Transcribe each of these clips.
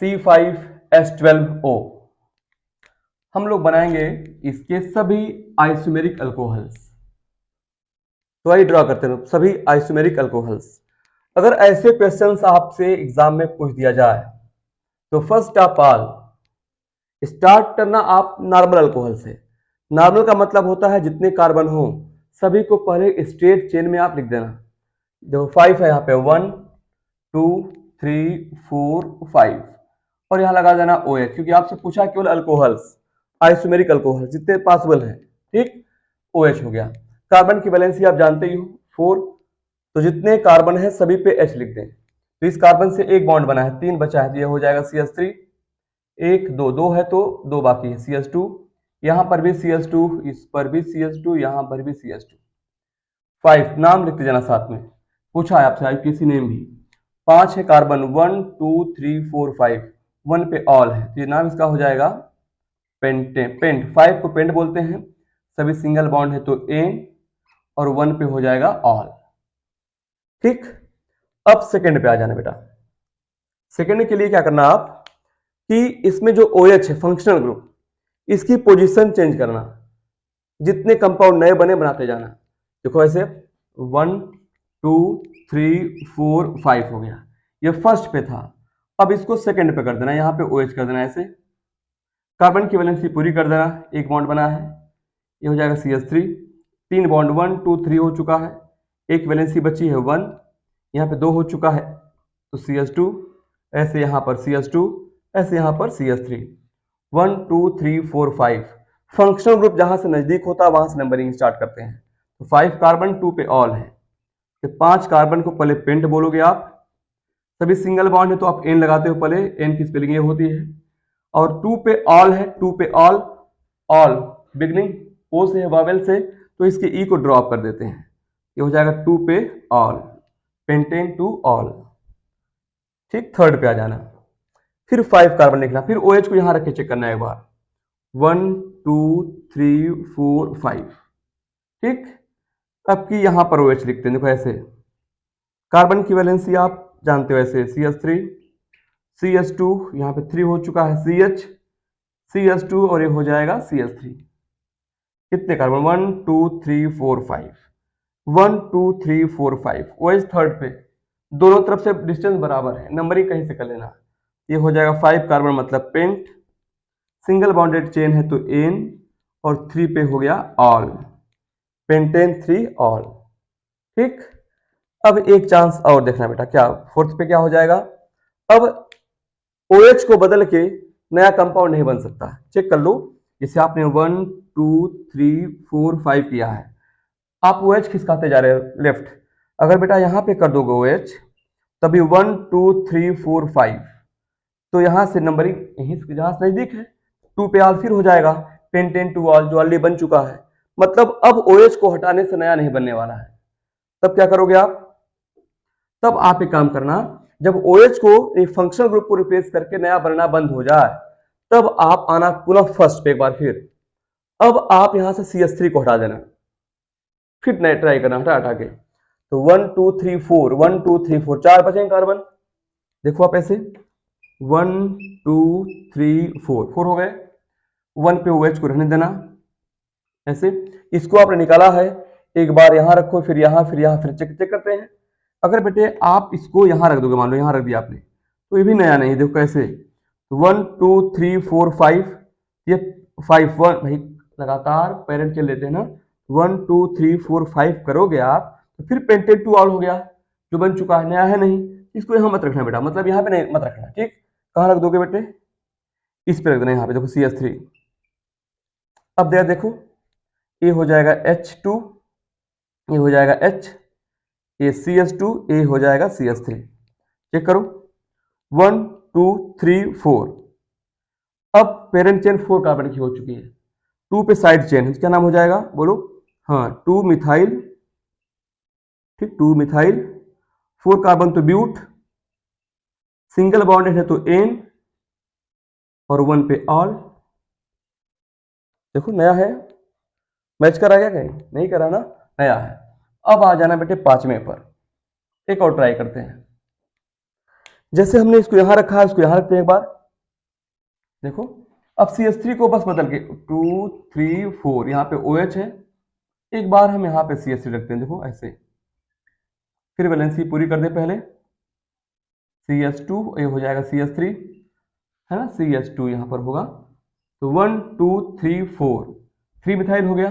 C5H12O। हम लोग बनाएंगे इसके सभी आइसोमेरिक अल्कोहल्स। तो आइए ड्रॉ करते हैं सभी आइसोमेरिक अल्कोहल्स। अगर ऐसे क्वेश्चंस आपसे एग्जाम में पूछ दिया जाए तो फर्स्ट ऑफ ऑल स्टार्ट करना आप नॉर्मल अल्कोहल से। नॉर्मल का मतलब होता है जितने कार्बन हो सभी को पहले स्ट्रेट चेन में आप लिख देना। देखो 5 है यहाँ पे 1 2 3 4 5 और यहाँ लगा देना OH, क्योंकि आपसे पूछा केवल अल्कोहल्स आइसोमेरिक अल्कोहल जितने पॉसिबल हैं। ठीक, OH हो गया। कार्बन की वैलेंसी आप जानते ही हो 4, तो जितने कार्बन है सभी पे H लिख दें। तो इस कार्बन से एक बॉन्ड बना है, 3 बचा है तो यह हो जाएगा CH3। 1 2 2 है तो 2 बाकी है CH2। यहां पर भी CH2, इस पर भी CH2, यहां पर भी CH2। 5 नाम लिखते जाना साथ में, पूछा है आपसे किसी नेम भी। 5 है कार्बन 1 2 3 4 5, 1 पे ऑल है तो ये नाम इसका हो जाएगा पेंट। 5 को पेंट बोलते हैं, सभी सिंगल बॉन्ड है तो एन और 1 पे हो जाएगा ऑल। ठीक, अब सेकंड पे आ जाना बेटा। सेकंड के लिए क्या करना आप कि इसमें जो OH है फंक्शनल ग्रुप, इसकी पोजीशन चेंज करना। जितने कंपाउंड नए बने बनाते जाना। देखो ऐसे 1 2 3 4 5 हो गया, ये फर्स्ट पे था। अब इसको सेकंड पे कर देना, यहां पे OH कर देना। ऐसे कार्बन की वैलेंसी पूरी कर देना, एक बॉन्ड बना है, ये हो जाएगा CH3। 3 बॉन्ड 1 2 3 हो चुका है, एक वैलेंसी बची है 1, यहाँ पे 2 हो चुका है तो CH2, ऐसे यहाँ पर CH2, ऐसे यहाँ पर CH3। 1 2 3 4 5 फंक्शनल ग्रुप जहां से नजदीक होता है वहां से नंबरिंग स्टार्ट करते हैं। तो 5 कार्बन 2 पे ऑल है, तो 5 कार्बन को पहले पेंट बोलोगे आप। सभी सिंगल बॉन्ड है तो आप एन लगाते हो, पहले एन की स्पेलिंग ये होती है। और 2 पे ऑल है, 2 पे ऑल, ऑल बिगनिंग ओ से है वावेल से, तो इसके ई को ड्रॉप कर देते हैं, ये हो जाएगा 2 पे ऑल, पेंटेन टू ऑल। ठीक, थर्ड पे आ जाना, फिर 5 कार्बन लिखना, फिर OH को यहां रख के चेक करना है एक बार। 1 2 3 4 5। ठीक, अब की यहां पर OH लिखते हैं। देखो ऐसे कार्बन की वैलेंसी आप जानते हो, ऐसे CH3 CH2, यहां पे 3 हो चुका है CH CH2 और ये हो जाएगा CH3। कितने कार्बन 1 2 3 4 5, 1 2 3 4 5। OH थर्ड पे, दोनों तरफ से डिस्टेंस बराबर है, नंबरिंग कहीं से कर लेना। ये हो जाएगा 5 कार्बन मतलब पेंट, सिंगल बॉन्डेड चेन है तो एन, और 3 पे हो गया ऑल, पेंटेन 3 ऑल। ठीक, अब एक चांस और देखना बेटा, क्या फोर्थ पे क्या हो जाएगा। अब OH को बदल के नया कंपाउंड नहीं बन सकता, चेक कर लो। जैसे आपने 1 2 3 4 5 किया है, आप OH खिसकाते जा रहे हो लेफ्ट। अगर बेटा यहां पे कर दोगे OH, तभी 1 2 3 4 5, तो यहां से नंबरिंग यहीं जहां से नजदीक है 2 पे ऑल फिर हो जाएगा पेंटेन टू ऑल, जो ऑलरेडी बन चुका है। मतलब अब OH को हटाने से नया नहीं बनने वाला है। तब क्या करोगे आप, तब आप एक काम करना, जब OH को एक फंक्शनल ग्रुप को रिप्लेस करके नया बनना बंद हो जाए, तब आप आना पुनः फर्स्ट पे एक बार फिर। अब आप यहां से CH3 को हटा देना, फिर नया ट्राई करना हटा हटा के। तो 1 2 3 4, 1 2 3 4, 4 बचेंगे कार्बन। देखो आप ऐसे 1 2 3 4, 4 हो गए। 1 पे OH को रहने देना, ऐसे इसको आपने निकाला है, एक बार यहां रखो, फिर यहां, फिर यहां, फिर चेक करते हैं। अगर बेटे आप इसको यहां रख दोगे, मान लो यहां रख दिया आपने, तो ये भी नया नहीं। देखो कैसे 1 2 3 4 5, ये 5 1 भाई लगातार पेरेंट चल लेते हैं ना, 1 2 3 4 5 करोगे आप तो फिर पेंटेड टू ऑल हो गया, जो बन चुका है, नया है नहीं। इसको यहां मत रखना बेटा, मतलब यहां पे नहीं मत रखना। ठीक, कहां रख दोगे बेटे, इस पे रख देना, यहां पे देखो CH3। अब देखो ये हो जाएगा H2, ये हो जाएगा H, ये CH2, ये हो जाएगा CH3। चेक करो 1 2 3 4। अब पेरेंट चेन 4 कार्बन की हो चुकी है, 2 पे साइड चेन है, क्या नाम हो जाएगा बोलो। हाँ 2 मिथाइल। ठीक, 2 मिथाइल, 4 कार्बन तो ब्यूट, सिंगल बॉन्डेड है तो एन, और 1 पे ऑल। देखो नया है, मैच करा गया कहीं नहीं करा ना, नया है। अब आ जाना बेटे 5वें पर, एक और ट्राई करते हैं। जैसे हमने इसको यहां रखा है, इसको यहां रखते हैं एक बार। देखो अब CH3 को बस बदल के 2 3 4 यहाँ पे OH है, एक बार हम यहाँ पे CH3 रखते हैं। देखो ऐसे, फिर वैलेंसी पूरी कर दे पहले। CH2 ये हो जाएगा CH3 है ना, CH2 यहाँ पर होगा तो 1 2 3 4 3 मिथाइल हो गया,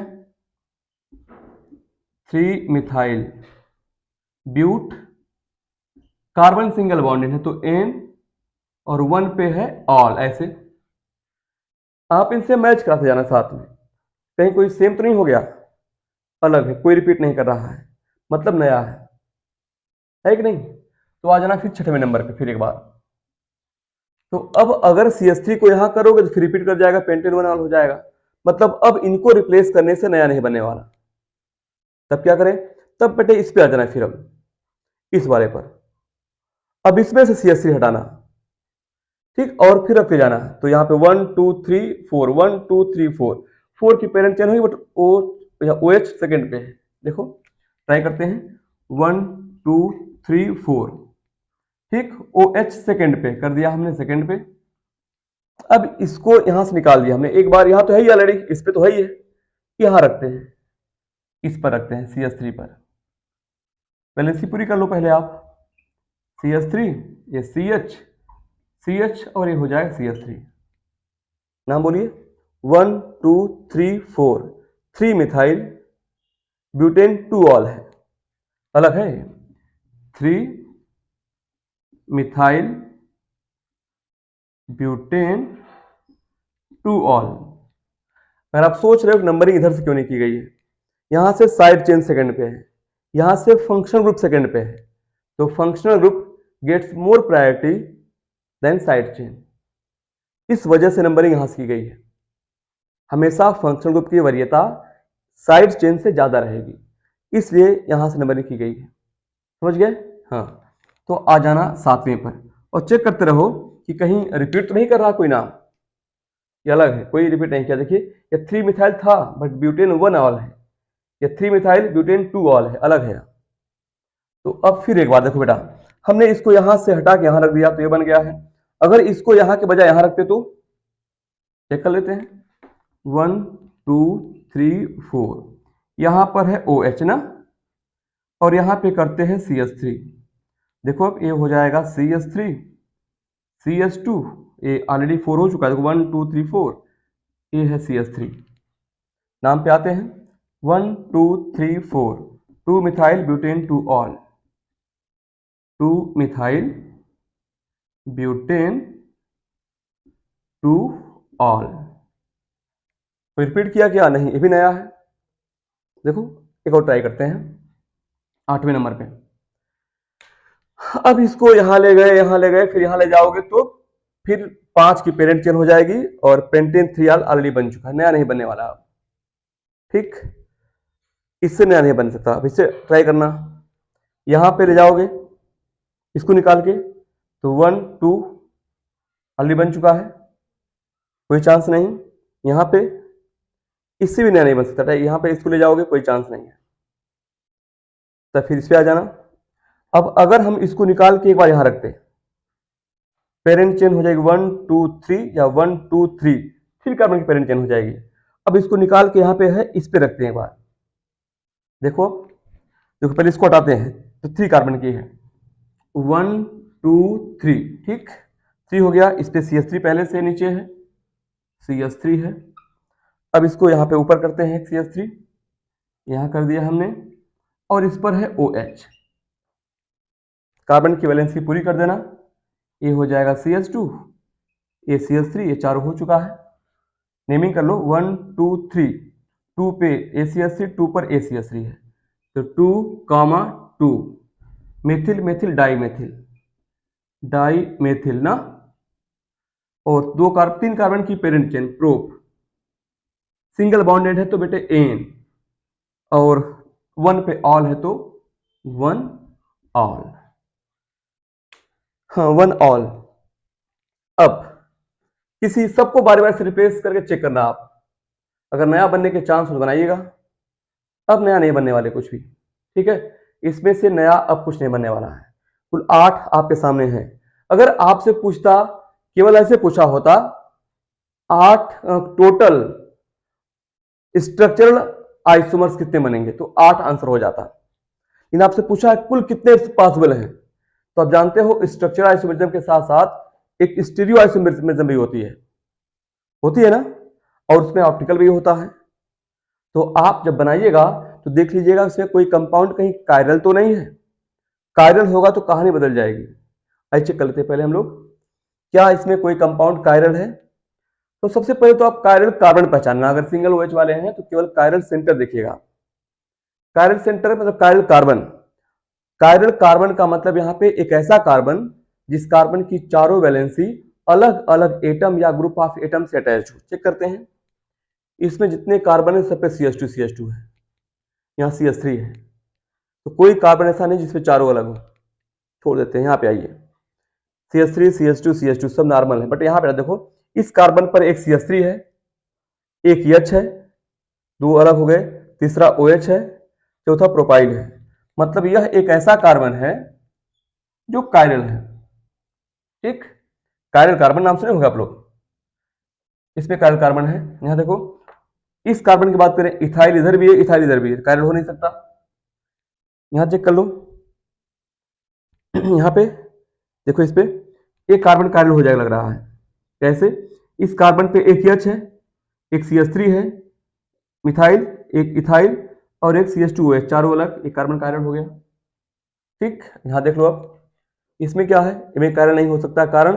3 मिथाइल ब्यूट। कार्बन सिंगल बॉन्डेड है तो N और 1 पे है ऑल। ऐसे आप इनसे मैच कराते जाना साथ में, कहीं कोई सेम तो नहीं हो गया, अलग है, कोई रिपीट नहीं कर रहा है, मतलब नया है कि नहीं। तो आ जाना फिर 6वें नंबर पे फिर एक बार। तो अब अगर CH3 को यहां करोगे तो फिर रिपीट कर जाएगा, पेंटेन 1 ऑल हो जाएगा। मतलब अब इनको रिप्लेस करने से नया नहीं बनने वाला। तब क्या करें, तब बेटे इस पे आ जाना, फिर अब इस वाले पर। अब इसमें से CH3 हटाना, ठीक, और फिर रखते जाना। तो यहाँ पे 1 2 3 4 1 2 3 4 4 की पेरेंट चेन हुई, बट OH सेकेंड पे है। देखो ट्राई करते हैं, 1 2 3 4, ठीक, OH सेकेंड पे कर दिया हमने, सेकेंड पे। अब इसको यहां से निकाल दिया हमने एक बार, यहां तो है ही ऑलरेडी, इस पे तो है ही है, यहां रखते हैं, इस पर रखते हैं CH3 पर। वैलेंसी पूरी कर लो पहले आप। CH3 ये CH और ये हो जाएगा CH3। नाम बोलिए, 1 2 3 4 3 मिथाइल ब्यूटेन 2 ऑल है, अलग है। 3 मिथाइल ब्यूटेन 2 ऑल। अगर आप सोच रहे हो नंबरिंग इधर से क्यों नहीं की गई है, यहां से साइड चेन सेकंड पे है, यहां से फंक्शनल ग्रुप सेकंड पे है, तो functional group gets more priority than side chain. इस वजह से नंबरिंग यहां से की गई है। हमेशा फंक्शनल ग्रुप की वरीयता साइड चेन से ज्यादा रहेगी, इसलिए यहां से नंबरिंग की गई है। समझ गए? हाँ, तो आ जाना 7वें पर और चेक करते रहो कि कहीं रिपीट तो नहीं कर रहा कोई नाम, ये अलग है, कोई रिपीट नहीं किया। देखिए ये 3 मिथाइल था बट ब्यूटेन 1 ऑल है, ये 3 मिथाइल ब्यूटेन 2 ऑल है, अलग है। तो अब फिर एक बार देखो बेटा, हमने इसको यहां से हटा के यहां रख दिया तो ये बन गया है। अगर इसको यहां के बजाय यहां रखते तो चेक कर लेते हैं, 1 2 3 4 यहां पर है OH ना, और यहां पे करते हैं CH3। देखो अब ये हो जाएगा CH3 CH2, ये ऑलरेडी 4 हो चुका है, देखो 1 2 3 4, ये है CH3। नाम पे आते हैं, 1 2 3 4 2 methyl butane 2 all, 2 methyl butane 2 all. तो रिपीट किया क्या? नहीं, ये भी नया है। देखो एक और ट्राई करते हैं 8वें नंबर पे। अब इसको यहां ले गए फिर यहां ले जाओगे तो फिर 5 की पेरेंट चेन हो जाएगी और पेंटेन 3 ऑलरेडी बन चुका है, नया नहीं बनने वाला अब, ठीक, इससे नया नहीं बन सकता। अब इससे ट्राई करना, यहां पे ले जाओगे इसको निकाल के तो 1 2 ऑलरेडी बन चुका है, कोई चांस नहीं। यहां पे इससे भी नया नहीं बन सकता, यहां पे इसको ले जाओगे कोई चांस नहीं है, तो फिर इस पे आ जाना। अब अगर हम इसको निकाल के एक बार यहां रखते, पेरेंट चेन हो जाएगी 1 2 3 या 1 2 3, फिर कार्बन की पेरेंट चेन हो जाएगी। अब इसको निकाल के यहां पे है, इस पे रखते हैं एक बार। देखो देखो पहले इसको हटाते हैं तो 3 कार्बन की है, 1 2 3, ठीक, 3 हो गया। इस पे CH3 पहले से नीचे है, CH3 है। अब इसको यहां पे ऊपर करते हैं, CH3 यहां कर दिया हमने, और इस पर है OH। कार्बन की वैलेंसी पूरी कर देना, ये हो जाएगा CH2, ये CH3, ये चारों हो चुका है। नेमिंग कर लो, 1 2 3, 2 पे ACH3, 2 पर ACH3 है, तो 2, 2 मेथिल मेथिल डाई मेथिल ना, और 3 कार्बन की parent chain prop, single bonded है तो बेटे N, और 1 पे ऑल है तो 1 ऑल, हाँ 1 ऑल। अब किसी सबको बार बार से रिप्लेस करके चेक करना आप, अगर नया बनने के चांस हो बनाइएगा। अब नया नहीं बनने वाले कुछ भी, ठीक है, इसमें से नया अब कुछ नहीं बनने वाला है। कुल 8 आपके सामने है। अगर आपसे पूछता, केवल ऐसे पूछा होता 8 टोटल स्ट्रक्चरल आइसोमर्स कितने बनेंगे, तो 8 आंसर हो जाता। इन आपसे पूछा है कुल कितने पॉसिबल हैं, तो आप जानते हो स्ट्रक्चरल आइसोमरिज्म के साथ साथ एक स्टीरियो आइसोमरिज्म भी होती है ना, और उसमें ऑप्टिकल भी होता है। तो आप जब बनाइएगा तो देख लीजिएगा इसमें कोई कंपाउंड कहीं कायरल तो नहीं है। कायरल होगा तो कहानी बदल जाएगी। आइए चेक कर लेते हैं पहले हम लोग, क्या इसमें कोई कंपाउंड कायरल है। तो सबसे पहले तो आप कायरल कार्बन पहचानना, अगर सिंगल OH वाले हैं तो केवल कायरल सेंटर देखिएगा। कायरल सेंटर मतलब कायरल कार्बन। कायरल कार्बन का मतलब यहाँ पे एक ऐसा कार्बन जिस कार्बन की चारों वैलेंसी अलग अलग एटम या ग्रुप ऑफ एटम से अटैच हो। चेक करते हैं, इसमें जितने कार्बन है सब पे CH2 है, यहाँ CH3 है, तो कोई कार्बन ऐसा नहीं जिसमें चारों अलग हो। छोड़ देते हैं, यहाँ पे आइए, CH3 CH2 सब नॉर्मल है, बट यहाँ पे देखो इस कार्बन पर एक CH3 है, एक H है, दो अलग हो गए, तीसरा OH है, चौथा प्रोपाइल है। मतलब यह एक ऐसा कार्बन है जो कायरल है। ठीक, कायरल कार्बन नाम सुने होंगे आप लोग, इसमें कायरल कार्बन है। यहां देखो इस कार्बन की बात करें, इथाइल इधर भी है, इथाइल इधर भी है, कायरल हो नहीं सकता। यहां चेक कर लो, यहां पे देखो, इस पे एक कार्बन कायरल हो जाएगा लग रहा है। कैसे, इस कार्बन पे एक H है, एक CH3 है, मिथाइल, एक इथाइल और एक CH2OH, चारों अलग, एक कार्बन कायरल हो गया। ठीक, यहां देख लो आप, इसमें क्या है, इनमें कायरल नहीं हो सकता, कारण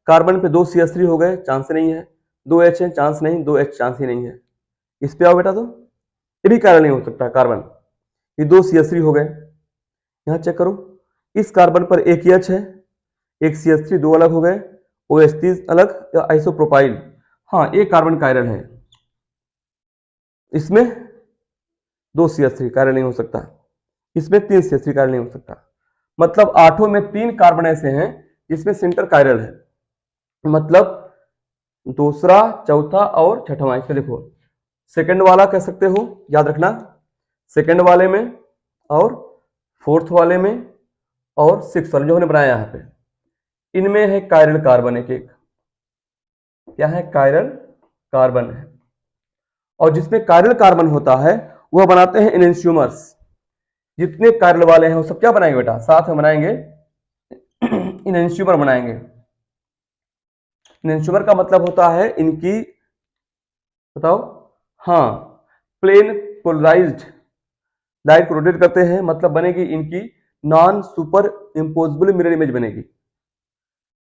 कार्बन पे दो CH3 हो गए, चांस नहीं है, दो H है, चांस नहीं, दो H चांस ही नहीं है। इस पे आओ बेटा, तो ये भी कायरल नहीं हो सकता कार्बन, ये दो CH3 हो गए। यहां चेक करो, इस कार्बन पर एक H है, एक CH3, दो अलग हो गए, OH तीन अलग, आइसोप्रोपाइल। हाँ, एक कार्बन कायरल है, इसमें दो CH3 कायरल नहीं हो सकता, इसमें तीन CH3 कायरल नहीं हो सकता। मतलब आठों में तीन कार्बन ऐसे हैं जिसमें सेंटर कायरल है। मतलब दूसरा, चौथा और छठवां, इसमें देखो सेकंड वाला कह सकते हो, याद रखना, सेकंड वाले में और फोर्थ वाले में और सिक्स वाले जो हमने बनाया यहाँ पे, इनमें है कायरल कार्बन। एक एक क्या है, कायरल कार्बन है। और जिसमें कायरल कार्बन होता है वह बनाते हैं इनएंशियोमर्स। जितने कायरल वाले हैं वो सब क्या बनाएंगे बेटा, साथ में बनाएंगे इनएंशियोमर बनाएंगे। इनएंशियोमर का मतलब होता है इनकी, बताओ, हाँ, प्लेन पोलराइज्ड लाइट को रोटेट करते हैं, मतलब बनेगी इनकी नॉन सुपर इंपोजिबल मिरर इमेज बनेगी।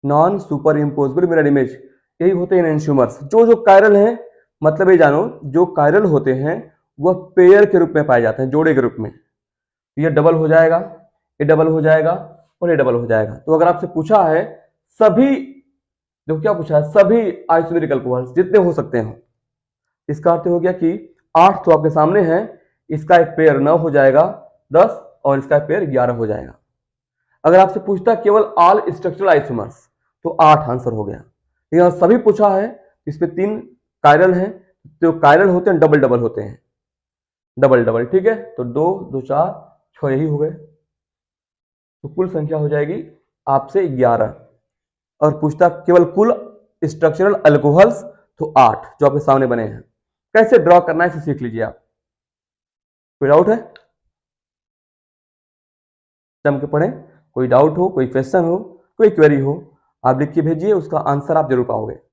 नॉन सुपर इंपोजिबल मिरर इमेज, यही होते हैं इनएंशियोमर्स। जो जो कायरल हैं, मतलब ये जानो, जो कायरल होते हैं वह पेयर के रूप में पाए जाते हैं, जोड़े के रूप में। ये डबल हो जाएगा, ये डबल हो जाएगा और ये डबल हो जाएगा। तो अगर आपसे पूछा है सभी, जो क्या पूछा है, सभी आइसोमेरिक अल्कोहल्स जितने हो सकते हैं, इसका अर्थ हो गया कि 8 तो आपके सामने है, इसका एक पेयर 9 हो जाएगा 10, और इसका एक पेयर 11 हो जाएगा। अगर आपसे पूछता केवल ऑल स्ट्रक्चरल आइसोमर्स तो 8 आंसर हो गया। लेकिन सभी पूछा है, इसमें 3 कायरल हैं, तो कायरल होते हैं डबल डबल होते हैं, डबल डबल। ठीक है, तो 2 2 4 6 यही हो गए, तो कुल संख्या हो जाएगी आपसे 11। और पूछता केवल कुल स्ट्रक्चरल अल्कोहल्स तो 8 जो आपके सामने बने हैं। कैसे ड्रॉ करना है इसे सीख लीजिए आप। कोई डाउट है, जम के पढ़ें। कोई डाउट हो, कोई क्वेश्चन हो, कोई क्वेरी हो, आप लिख के भेजिए, उसका आंसर आप जरूर पाओगे।